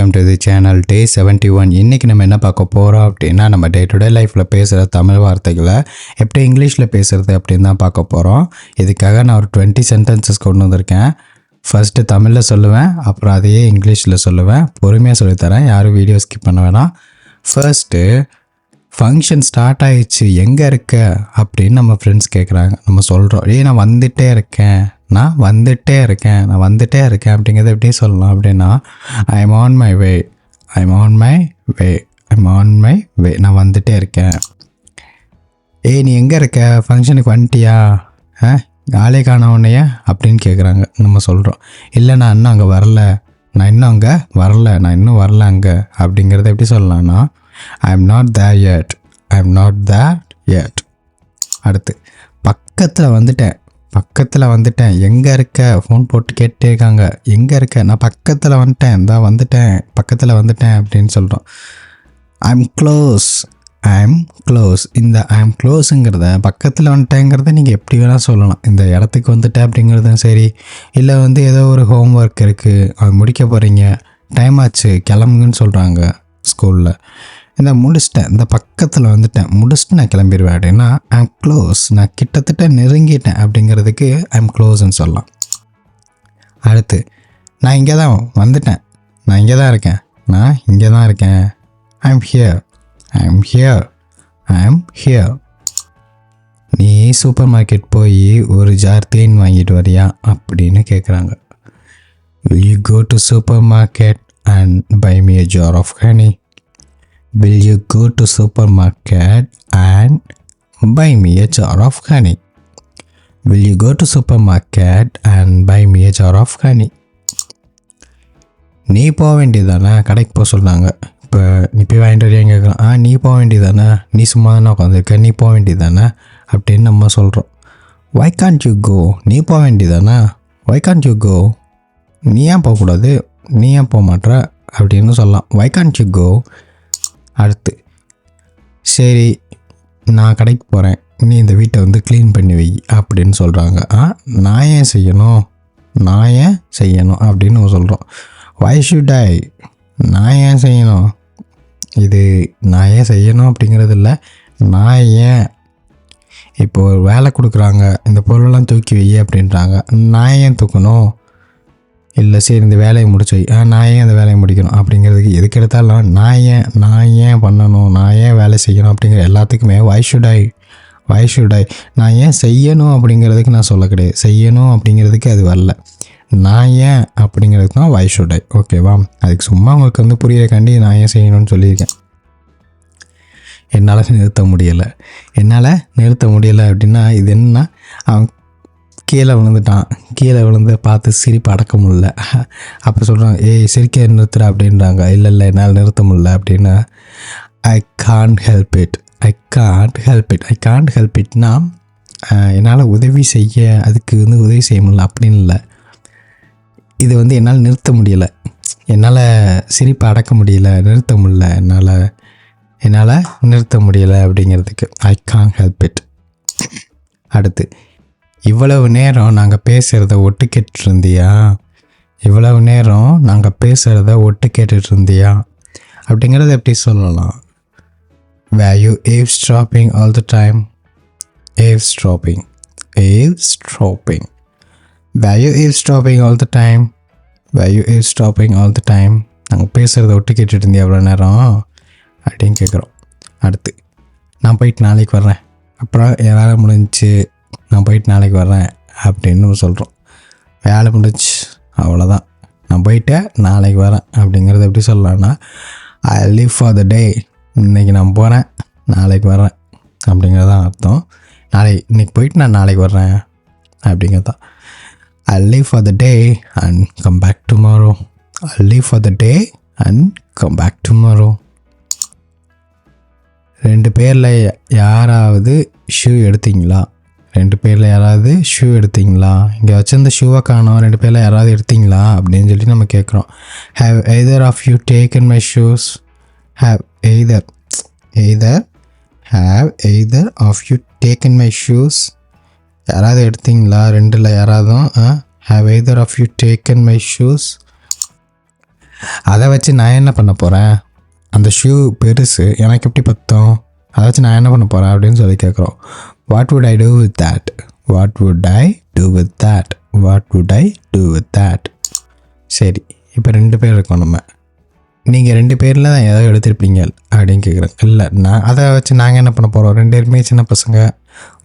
Welcome to the channel டே 71. இன்றைக்கி நம்ம என்ன பார்க்க போகிறோம் அப்படின்னா, நம்ம டே டு டே லைஃப்பில் பேசுகிற தமிழ் வார்த்தைகளை எப்படி இங்கிலீஷில் பேசுகிறது அப்படின்னு தான் பார்க்க போகிறோம். இதுக்காக நான் ஒரு 20 சென்டென்சஸ் கொண்டு வந்திருக்கேன். ஃபஸ்ட்டு தமிழில் சொல்லுவேன், அப்புறம் அதையே இங்கிலீஷில் சொல்லுவேன். பொறுமையாக சொல்லித்தரேன், யாரும் வீடியோ ஸ்கிப் பண்ண வேணாம். ஃபர்ஸ்ட்டு, ஃபங்க்ஷன் ஸ்டார்ட் ஆகிடுச்சு, எங்கே இருக்க அப்படின்னு நம்ம ஃப்ரெண்ட்ஸ் கேட்குறாங்க. நம்ம சொல்கிறோம், நான் வந்துகிட்டே இருக்கேன் அப்படிங்கிறத எப்படி சொல்லலாம் அப்படின்னா, ஐம் ஆன் மை வே, நான் வந்துகிட்டே இருக்கேன். நீ எங்கே இருக்க, ஃபங்க்ஷனுக்கு வந்துட்டியா, ஆளே காண உன்னைய அப்படின்னு கேட்குறாங்க. நம்ம சொல்கிறோம், இல்லை நான் இன்னும் அங்கே வரல, நான் இன்னும் வரல அங்கே அப்படிங்கிறத எப்படி சொல்லலாம்னா, I am not there yet. அடுத்து, பக்கத்தில் வந்துட்டேன், எங்கே இருக்க, ஃபோன் போட்டு கேட்டே இருக்காங்க, எங்கே இருக்க, நான் பக்கத்தில் வந்துட்டேன் அப்படின்னு சொல்கிறோம். I'm close. இந்த ஐம் க்ளோஸுங்கிறத, பக்கத்தில் வந்துட்டேங்கிறத நீங்கள் எப்படி வேணால் சொல்லலாம். இந்த இடத்துக்கு வந்துட்டேன் அப்படிங்கிறதும் சரி, இல்லை ஏதோ ஒரு ஹோம் ஒர்க் இருக்குது, அது முடிக்க போகிறீங்க, டைம் ஆச்சு கிளம்புங்கன்னு சொல்கிறாங்க ஸ்கூலில். இந்த பக்கத்தில் முடிச்சுட்டு நான் கிளம்பிடுவேன் அப்படின்னா ஐம் க்ளோஸ், நான் கிட்டத்தட்ட நெருங்கிட்டேன் அப்படிங்கிறதுக்கு ஐம் க்ளோஸ்ன்னு சொல்லலாம். அடுத்து, நான் இங்கே தான் வந்துட்டேன், நான் இங்கே தான் இருக்கேன், ஐம் ஹியர். நீ சூப்பர் மார்க்கெட் போய் ஒரு ஜார் தேன் வாங்கிட்டு வரியா அப்படின்னு கேட்குறாங்க. Will you go to supermarket and buy me a jar of honey? Will you go to supermarket and buy me a jar of honey? Will you go to supermarket and buy me a jar of honey? நீ போக வேண்டியதானே, கடைக்கு போக சொல்கிறாங்க. இப்போ நீ போய் வாங்கிட்டு வரையா கேட்குறான். நீ போக வேண்டியதானே, நீ சும்மா தானே உட்காந்துருக்க, நீ போக வேண்டியதானே அப்படின்னு நம்ம சொல்கிறோம். Why can't you go? நீ போக வேண்டியதானே, Why can't you go? நீ ஏன் போகக்கூடாது, நீ ஏன் போக மாட்ற அப்படின்னு சொல்லலாம். Why can't you go? அடுத்து, சரி நான் கடைக்கு போகிறேன், நீ இந்த வீட்டை க்ளீன் பண்ணி வை அப்படின்னு சொல்கிறாங்க. நான் ஏன் செய்யணும் அப்படின்னு நம்ம சொல்கிறோம். Why should I? நான் ஏன் செய்யணும், இது நான் ஏன் செய்யணும் அப்படிங்கிறது இல்லை, நான் ஏன். இப்போ ஒரு வேலை கொடுக்குறாங்க, இந்த பொருளெல்லாம் தூக்கி வை அப்படின்றாங்க, நான் ஏன் தூக்கணும், இல்லை சரி இந்த வேலையை முடிச்சு வை, நான் ஏன் அந்த வேலையை முடிக்கணும் அப்படிங்கிறதுக்கு எதுக்கு எடுத்தாலும் நான் ஏன் பண்ணணும், நான் ஏன் வேலை செய்யணும் அப்படிங்கிற எல்லாத்துக்குமே why should I. நான் ஏன் செய்யணும் அப்படிங்கிறதுக்கு நான் சொல்ல கிடையாது, செய்யணும் அப்படிங்கிறதுக்கு அது வரல, நான் ஏன் அப்படிங்கிறதுக்கு தான் why should I. ஓகேவா, அதுக்கு சும்மா உங்களுக்கு புரியறக்காண்டி நான் ஏன் செய்யணும்னு சொல்லியிருக்கேன். என்னால் நிறுத்த முடியலை அப்படின்னா இது என்னன்னா, அவன் கீழே விழுந்து பார்த்து சிரிப்பு அடக்க முடியல. அப்போ சொல்கிறாங்க, சிரிக்க நிறுத்துற அப்படின்றாங்க. இல்லை என்னால் நிறுத்த முடியல அப்படின்னா, ஐ கான்ட் ஹெல்ப் இட்னா என்னால் உதவி செய்ய முடியல அப்படின்னு இல்லை. இது என்னால் நிறுத்த முடியலை, என்னால் சிரிப்பை அடக்க முடியல, என்னால் நிறுத்த முடியலை அப்படிங்கிறதுக்கு ஐ கான்ட் ஹெல்ப் இட். அடுத்து, இவ்வளவு நேரம் நாங்கள் பேசுகிறத ஒட்டு கேட்டுட்டு இருந்தியா அப்படிங்கிறத எப்படி சொல்லலாம். Were you eavesdropping all the time? Eavesdropping. Were you eavesdropping all the time? நாங்கள் பேசுகிறத ஒட்டு கேட்டுட்டு இருந்தியா எவ்வளோ நேரம் அப்படின்னு கேட்குறோம். அடுத்து, நான் போயிட்டு நாளைக்கு வர்றேன், அப்புறம் என் வேலை முடிஞ்சிச்சு, நான் போயிட்டு நாளைக்கு வர்றேன் அப்படின்னு நம்ம சொல்கிறோம். வேலை முடிஞ்சு அவ்வளோதான், நான் போயிட்டேன் நாளைக்கு வரேன் அப்படிங்கிறத எப்படி சொல்லலாம்னா, ஐ லீவ் ஃபார் த டே, இன்றைக்கி நான் போகிறேன் நாளைக்கு வர்றேன் அப்படிங்கிறதான் அர்த்தம். இன்றைக்கி போயிட்டு நான் நாளைக்கு வர்றேன் அப்படிங்கிறது தான். I leave for the day and come back tomorrow. ரெண்டு பேரில் யாராவது ஷூ எடுத்தீங்களா, இங்கே வச்சிருந்த ஷூவை காணோம், ரெண்டு பேரில் யாராவது எடுத்தீங்களா அப்படின்னு சொல்லி நம்ம கேட்குறோம். Have either of you taken my shoes? Have either of you taken my shoes? யாராவது எடுத்தீங்களா, ரெண்டில் யாராவதும். Have either of you taken my shoes? அதை வச்சு நான் என்ன பண்ண போகிறேன்? அந்த ஷூ பெருசு, எனக்கு எப்படி பத்தும்? அதை வச்சு நான் என்ன பண்ண போகிறேன் அப்படின்னு சொல்லி கேட்குறோம். What would I do with that? What would I do with that? What would I do with that? சரி, இப்போ 2 பேர் இருக்கோம். நீங்கள் 2 பேரில் தான் ஏதோ எடுத்திருப்பீங்க அப்படின்னு கேட்குறேன். இல்லை, நான் அதை வச்சு நாங்கள் என்ன பண்ண போகிறோம்? 2 பேருமே சின்ன பசங்க,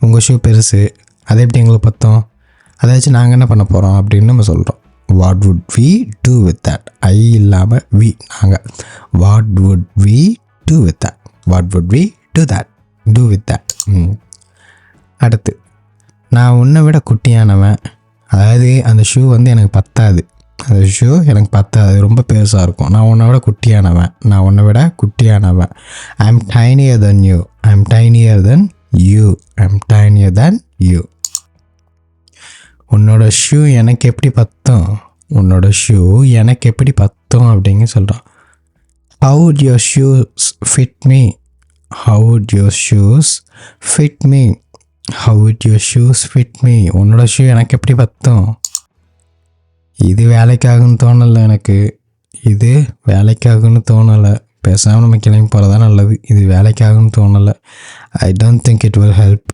உங்கள் ஷூ பெருசு, அதை எப்படி எங்களுக்கு பத்தும்? அதை வச்சு நாங்கள் என்ன பண்ண போகிறோம் அப்படின்னு நம்ம சொல்கிறோம். What would we do with that? I இல்லாமல் வி, நாங்கள். What would we do with that? What would we do that? Do with that. அடுத்து, நான் உன்னை விட குட்டியானவன், அதாவது அந்த ஷூ வந்து எனக்கு பத்தாது, அந்த ஷூ எனக்கு பத்தாது, ரொம்ப பெருசாக இருக்கும். நான் உன்னை விட குட்டியானவன், நான் உன்னை விட குட்டியானவன். I am tinier than you, I am tinier than you, I am tinier than you. உன்னோட ஷூ எனக்கு எப்படி பத்தும்? உன்னோட ஷூ எனக்கு எப்படி பத்தும் அப்படின்னு சொல்கிறான். How would your shoes fit me? How would your shoes fit me? How would your shoes fit me? உன்னோட ஷூ எனக்கு எப்படி பத்தும்? இது வேலைக்காகுன்னு தோணலை எனக்கு, இது வேலைக்காகுன்னு தோணலை. பேசாமல் நம்ம கிளம்பி போகிறதா நல்லது. இது வேலைக்காகுன்னு தோணலை. I don't think it will help.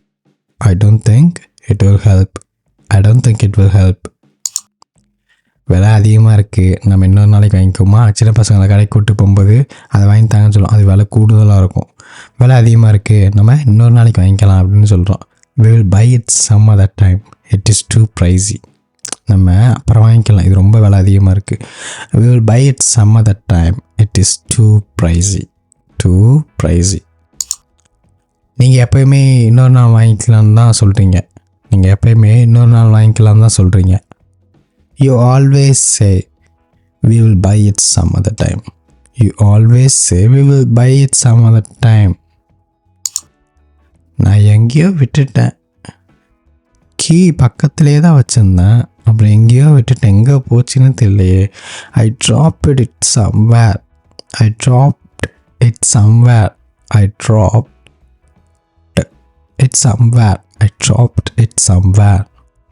I don't think it will help. I don't think it will help. விலை அதிகமாக இருக்குது, நம்ம இன்னொரு நாளைக்கு வாங்கிக்குமா? சின்ன பசங்களை கடைக்கு கூப்பிட்டு போகும்போது அதை வாங்கி தாங்கன்னு சொல்லுவோம். அது விலை கூடுதலாக இருக்கும். விலை அதிகமாக இருக்குது, நம்ம இன்னொரு நாளைக்கு வாங்கிக்கலாம் அப்படின்னு சொல்கிறோம். we will buy it some other time. it is too pricey. நம்ம அப்புறம் வாங்கிக்கலாம், இது ரொம்ப விலை அதிகமாக இருக்குது. we will buy it some other time. it is too pricey. too pricey. நீங்கள் எப்போயுமே இன்னொரு நாள் வாங்கிக்கலான்னு தான் சொல்கிறீங்க. நீங்கள் எப்போயுமே இன்னொரு நாள் வாங்கிக்கலான்னு தான் சொல்கிறீங்க. You always say we will buy it some other time. You always say we will buy it some other time. நான் எங்கேயோ விட்டுட்டேன், கீ பக்கத்துலேயே தான் வச்சுருந்தேன், அப்புறம் எங்கேயோ விட்டுட்டேன், எங்கே போச்சுன்னு தெரியலையே. I dropped it somewhere. I dropped it somewhere. I dropped it somewhere. I dropped it somewhere.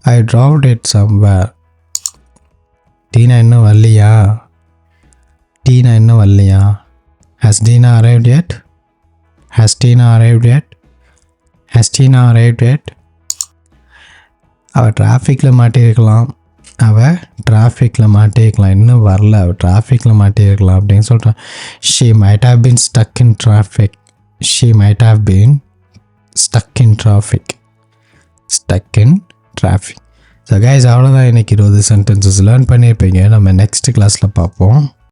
I dropped it somewhere. டீனா இன்னும் வரலையா? டீனா இன்னும் வரலையா? Has Tina arrived yet? Has Tina arrived yet? Has Tina arrived yet? அவள் டிராஃபிக்கில் மாட்டியிருக்கலாம், அவள் டிராஃபிக்கில் மாட்டியிருக்கலாம், இன்னும் வரல, அவள் டிராஃபிக்கில் மாட்டியிருக்கலாம் அப்படின்னு சொல்கிறான். She might have been stuck in traffic. She might have been stuck in traffic. Stuck in traffic. So guys, அவ்வளோதான் இன்றைக்கி 20 சென்டென்சஸ் லேர்ன் பண்ணியிருப்பீங்க. நம்ம நெக்ஸ்ட் கிளாஸில் பார்ப்போம்.